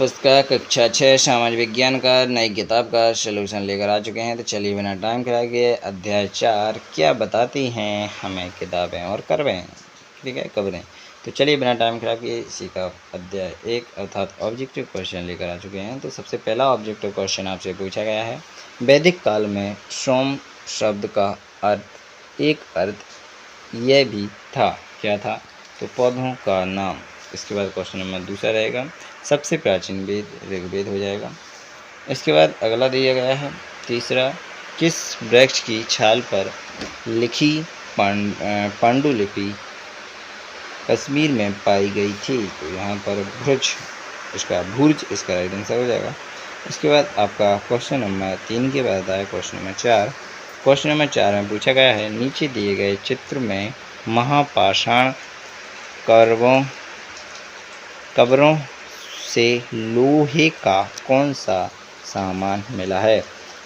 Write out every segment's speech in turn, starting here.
पुस्तक कक्षा 6 सामाजिक विज्ञान का नई किताब का सलूशन लेकर आ चुके हैं। तो चलिए बिना टाइम खराब किए अध्याय 4 क्या बताती हैं हमें किताबें और खबरें, ठीक है, खबरें। तो चलिए बिना टाइम खराब किए इसी का अध्याय 1 अर्थात ऑब्जेक्टिव क्वेश्चन लेकर आ चुके हैं। तो सबसे पहला ऑब्जेक्टिव क्वेश्चन आपसे पूछा गया है, वैदिक काल में सोम शब्द का एक अर्थ यह भी था, क्या था? तो पौधों का नाम। इसके बाद क्वेश्चन नंबर दूसरा रहेगा, सबसे प्राचीन वेद ऋग्वेद हो जाएगा। इसके बाद अगला दिया गया है तीसरा, किस वृक्ष की छाल पर लिखी पांडुलिपि कश्मीर में पाई गई थी? तो यहाँ पर भुर्ज इसका राइट आंसर हो जाएगा। इसके बाद आपका क्वेश्चन नंबर 3 के बाद आया क्वेश्चन नंबर 4। क्वेश्चन नंबर 4 में पूछा गया है, नीचे दिए गए चित्र में महापाषाण कब्रों से लोहे का कौन सा सामान मिला है?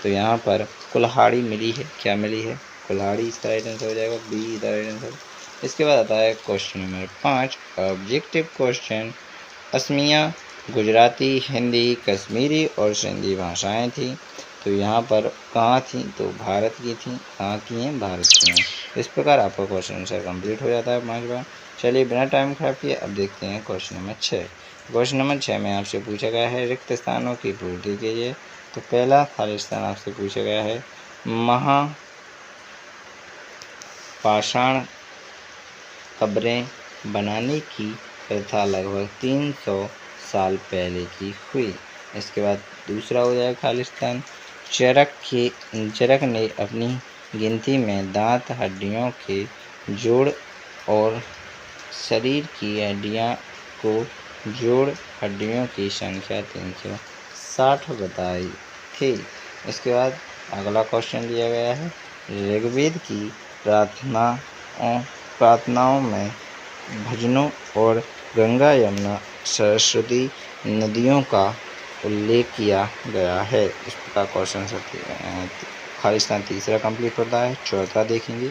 तो यहाँ पर कुल्हाड़ी मिली है, क्या मिली है? कुल्हाड़ी इसका राइट आंसर हो जाएगा, बी इसका राइट आंसर। इसके बाद आता है question number 5 objective question, Asamiya Gujarati, Hindi, Kashmiri और सिंधी भाषाएं थी। तो यहाँ पर कहाँ थी? तो भारत की थी। कहाँ की हैं? भारत की हैं। इस प्रकार आपका क्वेश्चन आंसर कंप्लीट हो जाता है 5 बार। चलिए बिना टाइम खराब किए अब देखते हैं क्वेश्चन नंबर 6। क्वेश्चन नंबर 6 में आपसे पूछा गया है, रिक्त स्थानों की पूर्ति कीजिए। तो पहला खाली स्थान आपसे पूछा गया है, महापाषाण कब्रें बनाने की प्रथा लगभग 300 साल पहले की हुई। इसके बाद दूसरा हो जाएगा खाली स्थान, चरक ने अपनी गिनती में दांत, हड्डियों के जोड़ और शरीर की हड्डियों को जोड़ हड्डियों की संख्या 360 बताई थी। इसके बाद अगला क्वेश्चन दिया गया है, ऋग्वेद की प्रार्थनाओं में भजनों और गंगा, यमुना, सरस्वती नदियों का उल्लेख किया गया है। इस प्रकार क्वेश्चन खाली स्थान तीसरा कंप्लीट होता है। चौथा देखेंगे,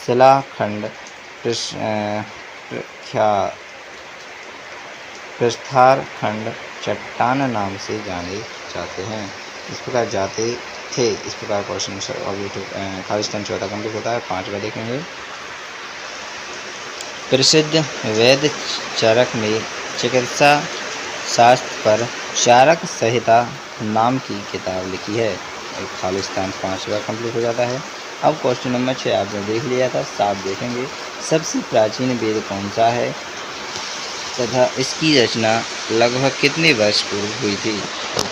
शिलाखंड प्रस्तार खंड चट्टान नाम से जाने जाते हैं। इस प्रकार जाते थे। इस प्रकार क्वेश्चन खाली स्थान चौथा कंप्लीट होता है। 5वां देखेंगे, प्रसिद्ध वैद्य चरक ने चिकित्सा शास्त्र पर चारक संहिता नाम की किताब लिखी है। एक खाली स्थान 5वां कंप्लीट हो जाता है। अब क्वेश्चन नंबर 6 आपने देख लिया था। 7 देखेंगे, सबसे प्राचीन वेद कौन सा है तथा इसकी रचना लगभग कितने वर्ष पूर्व हुई थी? तो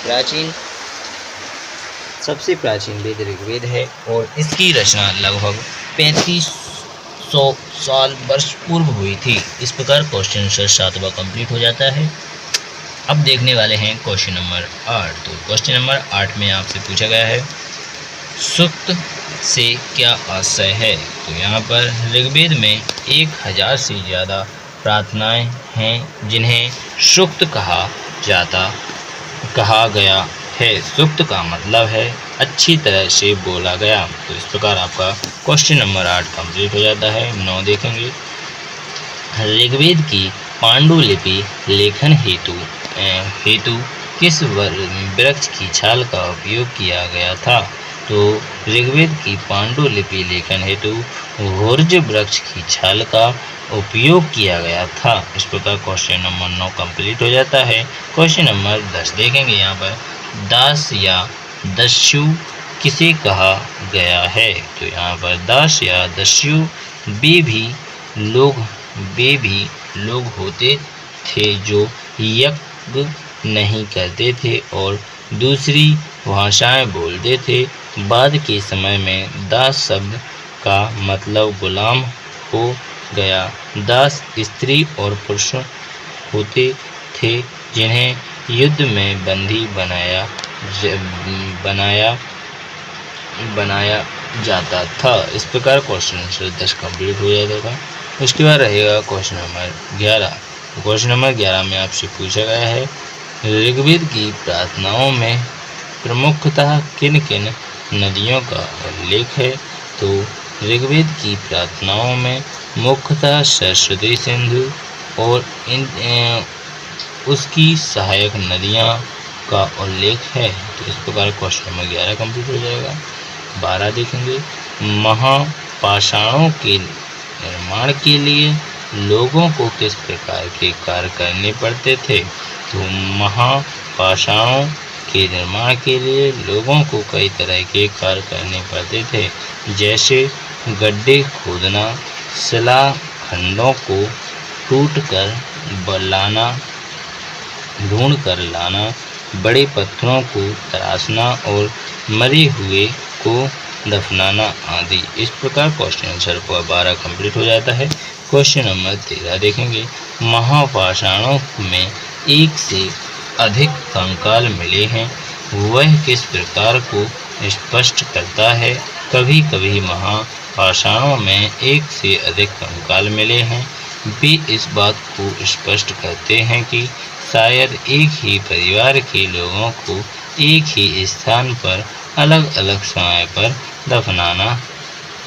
सबसे प्राचीन वेद ऋग्वेद है और इसकी रचना लगभग 3500 साल वर्ष पूर्व हुई थी। इस प्रकार क्वेश्चन 7वां कंप्लीट हो जाता है। अब देखने वाले हैं क्वेश्चन नंबर 8। तो क्वेश्चन नंबर 8 में आपसे पूछा गया है, सूक्त से क्या आशय है? तो यहाँ पर ऋग्वेद में 1000 से ज़्यादा प्रार्थनाएं हैं जिन्हें सूक्त कहा गया है। सूक्त का मतलब है अच्छी तरह से बोला गया। तो इस प्रकार आपका क्वेश्चन नंबर 8 कंप्लीट हो जाता है। 9 देखेंगे, ऋग्वेद की पांडुलिपि लेखन हेतु किस वृक्ष की छाल का उपयोग किया गया था? तो ऋग्वेद की पांडुलिपि लेखन हेतु भुर्ज वृक्ष की छाल का उपयोग किया गया था। इस प्रकार क्वेश्चन नंबर 9 कंप्लीट हो जाता है। क्वेश्चन नंबर 10 देखेंगे, यहाँ पर दास या दस्यु किसे कहा गया है? तो यहाँ पर दास या दस्यु वे भी लोग होते थे जो यज्ञ नहीं करते थे और दूसरी भाषाएं बोलते थे। बाद के समय में दास शब्द का मतलब गुलाम हो गया। दास स्त्री और पुरुष होते थे जिन्हें युद्ध में बंदी बनाया जाता था। इस प्रकार क्वेश्चन 10 कंप्लीट हो जाता था। उसके बाद रहेगा क्वेश्चन नंबर 11। क्वेश्चन नंबर 11 में आपसे पूछा गया है, ऋग्वेद की प्रार्थनाओं में प्रमुखतः किन किन नदियों का उल्लेख है? तो ऋग्वेद की प्रार्थनाओं में मुख्यतः सरस्वती, सिंधु और उसकी सहायक नदियाँ का उल्लेख है। तो इस प्रकार क्वेश्चन नंबर 11 कंप्लीट हो जाएगा। 12 देखेंगे, महापाषाणों के निर्माण के लिए लोगों को किस प्रकार के कार्य करने पड़ते थे। तो महापाषाणों के निर्माण के लिए लोगों को कई तरह के कार्य करने पड़ते थे, जैसे गड्ढे खोदना, शिला खंडों को टूट कर लाना, ढूंढ कर लाना, बड़े पत्थरों को तराशना और मरे हुए को दफनाना आदि। इस प्रकार क्वेश्चन आंसर 12 कंप्लीट हो जाता है। क्वेश्चन नंबर 13 देखेंगे, महापाषाणों में एक से अधिक कंकाल मिले हैं, वह किस प्रकार को स्पष्ट करता है। कभी कभी महापाषाणों में एक से अधिक कंकाल मिले हैं, वे इस बात को स्पष्ट करते हैं कि शायद एक ही परिवार के लोगों को एक ही स्थान पर अलग अलग समय पर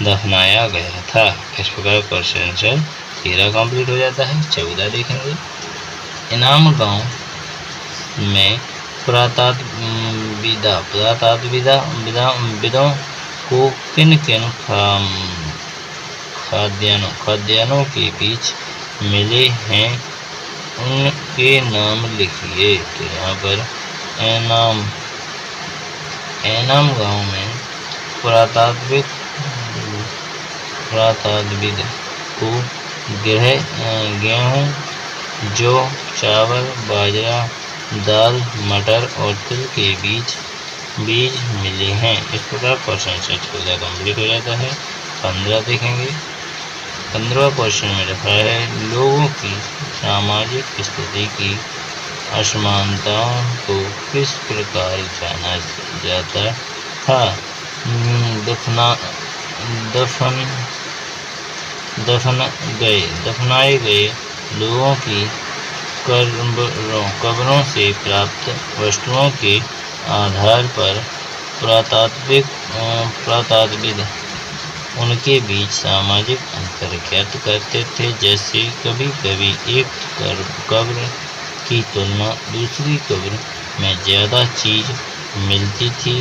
दफनाया गया था। इस प्रकार क्वेश्चन आंसर 13 कंप्लीट हो जाता है। 14 देखेंगे, इनाम गांव में पुरातात्विदों को किन किन खाद्यान्नों के बीच मिले हैं, उनके नाम लिखिए। तो यहाँ पर एनाम गांव में पुरातात्विद को गेहूँ, जौ, चावल, बाजरा, दाल, मटर और तिल के बीज मिले हैं। इस प्रकार क्वेश्चन आंसर 14 कंप्लीट हो जाता है। 15 देखेंगे, 15वां क्वेश्चन में लिखा है, लोगों की सामाजिक स्थिति की असमानताओं को किस प्रकार जाना जाता था। दफनाए गए लोगों की कब्रों से प्राप्त वस्तुओं के आधार पर पुरातात्विद उनके बीच सामाजिक अंतर ज्ञात करते थे, जैसे कभी कभी एक कब्र की तुलना दूसरी कब्र में ज़्यादा चीज़ मिलती थी।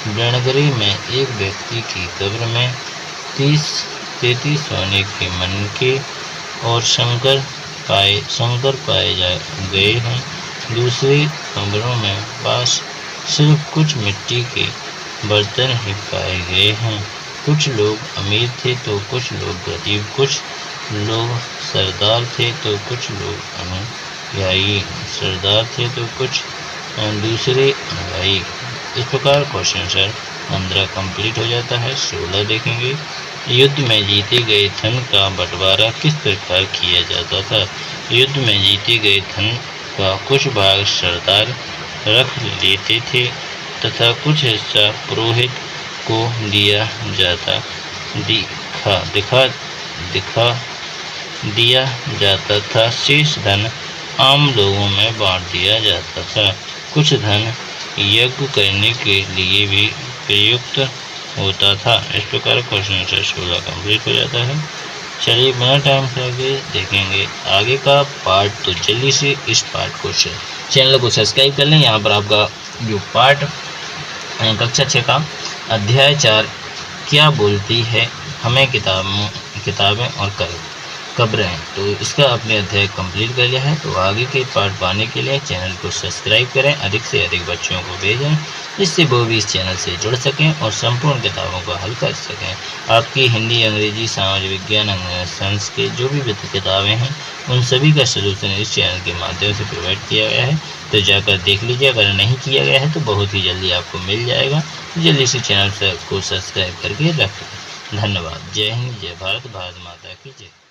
ब्रणगिरी में एक व्यक्ति की कब्र में 33 सोने के मनके और शंकर पाए गए हैं। दूसरी कब्रों में पास सिर्फ कुछ मिट्टी के बर्तन ही पाए गए हैं। कुछ लोग अमीर थे तो कुछ लोग गरीब, कुछ लोग सरदार थे तो कुछ लोग अनुयायी, सरदार थे तो कुछ दूसरे अनुयायी। इस प्रकार क्वेश्चन आंसर 15 कंप्लीट हो जाता है। 16 देखेंगे, युद्ध में जीते गए धन का बंटवारा किस प्रकार किया जाता था। युद्ध में जीते गए धन का कुछ भाग सरदार रख लेते थे तथा कुछ हिस्सा पुरोहित को दिया जाता था। शेष धन आम लोगों में बांट दिया जाता था। कुछ धन यज्ञ करने के लिए भी प्रयुक्त होता था। इस प्रकार क्वेश्चन आंसर 16 कंप्लीट हो जाता है। चलिए बिना टाइम से आगे देखेंगे आगे का पार्ट। तो जल्दी से इस पार्ट को चैनल को सब्सक्राइब कर लें। यहाँ पर आपका जो पार्ट कक्षा 6 का अध्याय 4 क्या बोलती है हमें किताबें और कब्रें, तो इसका अपने अध्याय कंप्लीट कर लिया है। तो आगे के पार्ट पाने के लिए चैनल को सब्सक्राइब करें, अधिक से अधिक बच्चों को भेजें, जिससे वो भी इस चैनल से जुड़ सकें और संपूर्ण किताबों को हल कर सकें। आपकी हिंदी, अंग्रेजी, समाज विज्ञान, साइंस के जो भी वित्त किताबें हैं उन सभी का सलूशन इस चैनल के माध्यम से प्रोवाइड किया गया है। तो जाकर देख लीजिए, अगर नहीं किया गया है तो बहुत ही जल्दी आपको मिल जाएगा। जल्दी से चैनल को सब्सक्राइब करके रखें। धन्यवाद। जय हिंद, जय भारत, भारत माता की जय।